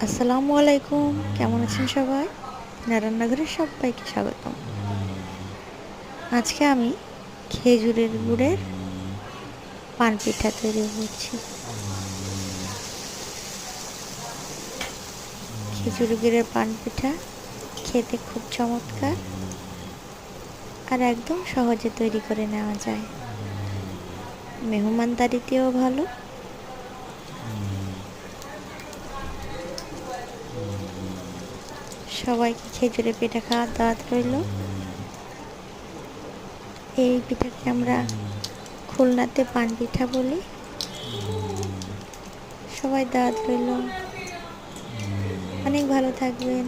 আসসালামু আলাইকুম। কেমন আছেন সবাই? রান্নাঘরে সবাইকে স্বাগতম। আজকে আমি খেজুরের গুড়ের পান পিঠা তৈরি করছি। খেজুর গুড়ের পান পিঠা খেতে খুব চমৎকার আর একদম সহজে তৈরি করে নেওয়া যায়। মেহমানদারিতেও ভালো। সবাইকে খেজুরের পিঠা খাওয়ার দাওয়াত রইল। এই পিঠাকে আমরা খুলনাতে পান পিঠা বলি। সবাই দাওয়াত রইল। অনেক ভালো থাকবেন।